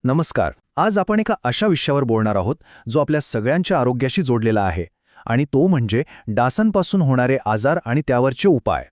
नमस्कार. आज आपण एका अशा विषयावर बोलणार आहोत जो आपल्या सगळ्यांच्या आरोग्याशी जोडलेला आहे आणि तो म्हणजे डासांपासून होणारे आजार आणि त्यावरचे उपाय.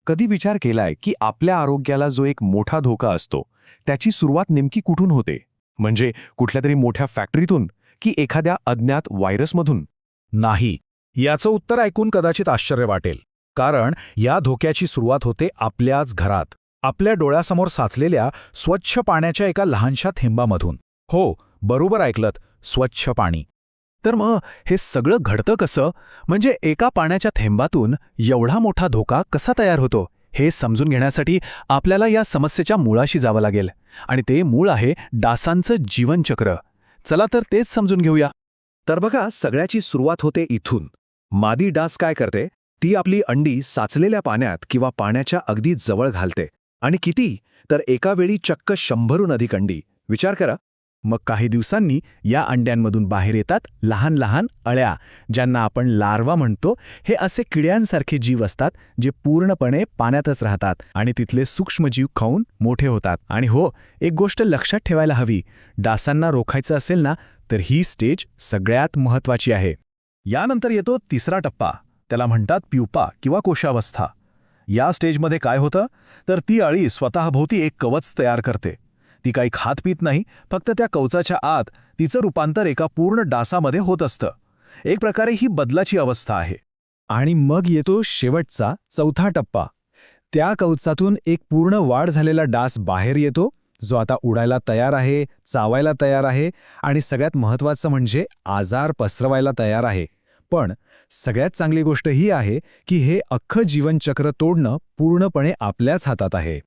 कधी विचार केलाय की आपल्या आरोग्याला जो एक मोठा धोका असतो त्याची सुरुवात नेमकी कुठून होते? म्हणजे कुठल्या तरी मोठ्या फॅक्टरीतून की एखाद्या अज्ञात व्हायरसमधून? नाही. याचं उत्तर ऐकून कदाचित आश्चर्य वाटेल. कारण या धोक्याची सुरुवात होते आपल्याच घरात, आपल्या डोळ्यासमोर साचलेल्या स्वच्छ पाण्याच्या एका लहानशा थेंबामधून. हो, बरोबर ऐकलत, स्वच्छ पाणी. तर मग हे सगळं घडतं कसं? म्हणजे एका पाण्याच्या थेंबातून एवढा मोठा धोका कसा तयार होतो हे समजून घेण्यासाठी आपल्याला या समस्येच्या मुळाशी जावं लागेल. आणि ते मूळ आहे डासांचं जीवनचक्र. चला तर तेच समजून घेऊया. तर बघा, सगळ्याची सुरुवात होते इथून. मादी डास काय करते? ती आपली अंडी साचलेल्या पाण्यात किंवा पाण्याच्या अगदी जवळ घालते. आणि किती? तर एका वेळी चक्क 100हून अधिक अंडी. विचार करा. मग काही दिवसांनी या अंड्यांमधून बाहेर येतात लहान लहान अळ्या, ज्यांना आपण लार्वा म्हणतो. हे असे किड्यांसारखे जीव असतात जे पूर्णपणे पाण्यातच राहतात आणि तिथले सूक्ष्मजीव खाऊन मोठे होतात. आणि हो, एक गोष्ट लक्षात ठेवायला हवी, डासांना रोखायचं असेल ना, तर ही स्टेज सगळ्यात महत्त्वाची आहे. यानंतर येतो तिसरा टप्पा. त्याला म्हणतात प्युपा किंवा कोशावस्था. या स्टेजमध्ये काय होतं? तर ती अळी स्वतःभोवती एक कवच तयार करते. ती काही खात पीत नाही, फक्त त्या कवचाच्या आत तिचं रूपांतर एका पूर्ण डासामध्ये होत असतं. एक प्रकारे ही बदलाची अवस्था आहे. आणि मग येतो शेवटचा चौथा टप्पा. त्या कवचातून एक पूर्ण वाढ झालेला डास बाहेर येतो, जो आता उडायला तयार आहे, चावायला तयार आहे आणि सगळ्यात महत्त्वाचं म्हणजे आजार पसरवायला तयार आहे. पण सगळ्यात चांगली गोष्ट ही आहे की हे अख्खं जीवनचक्र तोडणं पूर्णपणे आपल्याच हातात आहे.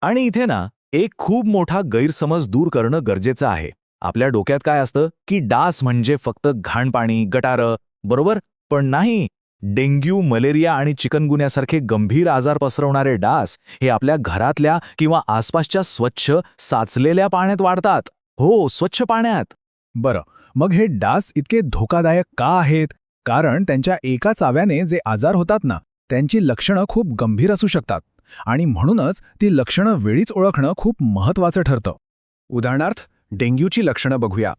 आणि इथे ना एक खूप मोठा गैरसमज दूर करणं गरजेचं आहे. आपल्या डोक्यात काय असतं की डास म्हणजे फक्त घाण पाणी, गटारं, बरोबर? पण नाही. डेंग्यू, मलेरिया आणि चिकनगुन्यासारखे गंभीर आजार पसरवणारे डास हे आपल्या घरातल्या किंवा आसपासच्या स्वच्छ साचलेल्या पाण्यात वाढतात. हो, स्वच्छ पाण्यात. बरं, मग हे डास इतके धोकादायक का आहेत? कारण त्यांच्या एका चाव्याने जे आजार होतात ना, त्यांची लक्षणं खूप गंभीर असू शकतात. आणि म्हणूनच ती लक्षणं वेळीच ओळखणं खूप महत्त्वाचं ठरतं. उदाहरणार्थ, डेंग्यूची लक्षणं बघूया.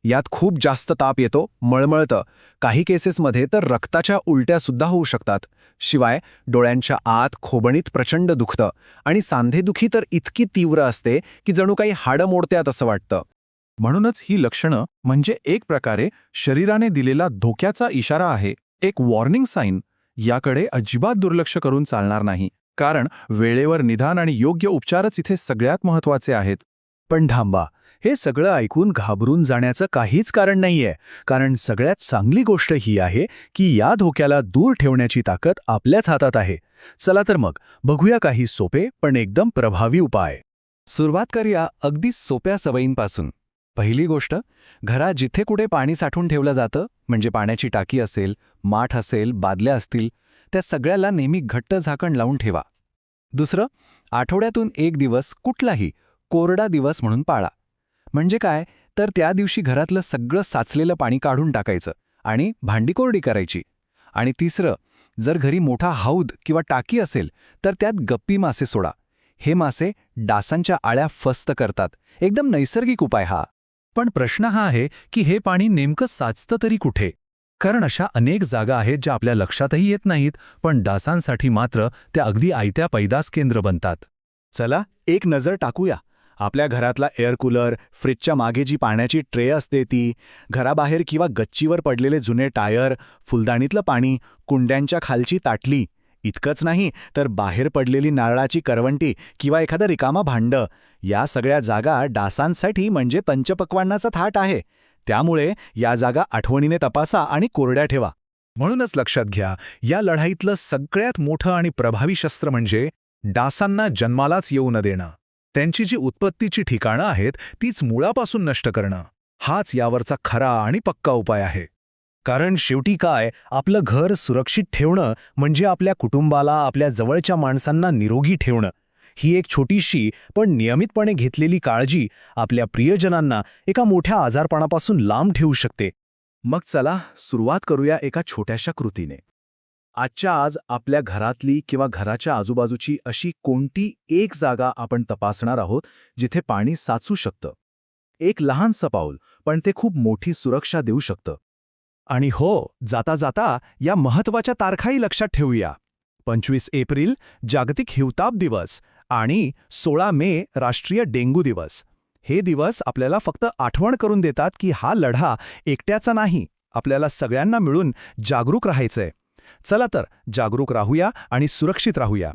यात खूप जास्त ताप येतो, मळमळतं. काही केसेसमध्ये तर रक्ताच्या उलट्यासुद्धा होऊ शकतात. शिवाय डोळ्यांच्या आत खोबणीत प्रचंड दुखतं आणि सांधेदुखी तर इतकी तीव्र असते की जणू काही हाडं मोडत्यात असं वाटतं. म्हणूनच ही लक्षणं म्हणजे एक प्रकारे शरीराने दिलेला धोक्याचा इशारा आहे, एक वॉर्निंग साईन. याकडे अजिबात दुर्लक्ष करून चालणार नाही, कारण वेळेवर निदान आणि योग्य उपचारच इथे सगळ्यात महत्त्वाचे आहेत. पण थांबा, हे सगळं ऐकून घाबरून जाण्याचं काहीच कारण नाहीये. कारण सगळ्यात चांगली गोष्ट ही आहे की या धोक्याला दूर ठेवण्याची ताकद आपल्याच हातात आहे. चला तर मग बघूया काही सोपे पण एकदम प्रभावी उपाय. सुरुवात करूया अगदी सोप्या सवयींपासून. पहिली गोष्ट, घरात जिथे कुठे पाणी साठवून ठेवलं जातं, म्हणजे पाण्याची टाकी असेल, माठ असेल, बादल्या असतील, त्या सगळ्याला नेहमी घट्ट झाकण लावून ठेवा. दुसरं, आठवड्यातून एक दिवस कुठलाही कोरडा दिवस म्हणून पाळा. म्हणजे काय? तर त्या दिवशी घरातलं सगळं साचलेलं पाणी काढून टाकायचं आणि भांडी कोरडी करायची. आणि तिसरं, जर घरी मोठा हौद किंवा टाकी असेल तर त्यात गप्पी मासे सोडा. हे मासे डासांच्या आळ्या फस्त करतात. एकदम नैसर्गिक उपाय हा. पण प्रश्न हा आहे की हे पाणी नेमकं साचतं तरी कुठे? कारण अशा अनेक जागा आहेत ज्या आपल्या लक्षातही येत नाहीत, पण डासांसाठी मात्र त्या अगदी आयत्या पैदास केंद्र बनतात. चला एक नजर टाकूया. आपल्या घरातला एअर कूलर, फ्रिजच्या मागे जी पाण्याची ट्रे असते ती, घराबाहेर किंवा गच्चीवर पडलेले जुने टायर, फुलदाणीतलं पाणी, कुंड्यांच्या खालची ताटली. इतकंच नाही तर बाहेर पडलेली नारळाची करवंटी किंवा एखादं रिकामा भांडं. या सगळ्या जागा डासांसाठी म्हणजे पंचपक्वान्नाचा थाट आहे. त्यामुळे या जागा आठवणीने तपासा आणि कोरड्या ठेवा. म्हणूनच लक्षात घ्या, या लढाईतलं सगळ्यात मोठं आणि प्रभावी शस्त्र म्हणजे डासांना जन्मालाच येऊ न देणं. त्यांची जी उत्पत्तीची ठिकाणं आहेत तीच मुळापासून नष्ट करणं. हाच यावरचा खरा आणि पक्का उपाय आहे. कारण शेवटी काय, आपलं घर सुरक्षित ठेवणं म्हणजे आपल्या कुटुंबाला, आपल्या जवळच्या माणसांना निरोगी ठेवणं. ही एक छोटीशी पण नियमितपणे घेतलेली काळजी आपल्या प्रियजनांना एका मोठ्या आजारपणापासून लांब ठेवू शकते. मग चला सुरुवात करूया एका छोट्याशा कृतीने. आजच्या आज आपल्या घरातली किंवा घराच्या आजूबाजूची अशी कोणती एक जागा आपण तपासणार आहोत जिथे पाणी साचू शकतं. एक लहानसं पाऊल, पण ते खूप मोठी सुरक्षा देऊ शकतं. आणि हो, जाता जाता या महत्त्वाच्या तारखाही लक्षात ठेवूया. 25 एप्रिल जागतिक हिवताप दिवस आणि 16 मे राष्ट्रीय डेंग्यू दिवस. हे दिवस आपल्याला फक्त आठवण करून देतात की हा लढा एकट्याचा नाही, आपल्याला सगळ्यांना मिळून जागरूक राहायचंय. चला तर जागरूक राहूया आणि सुरक्षित राहूया.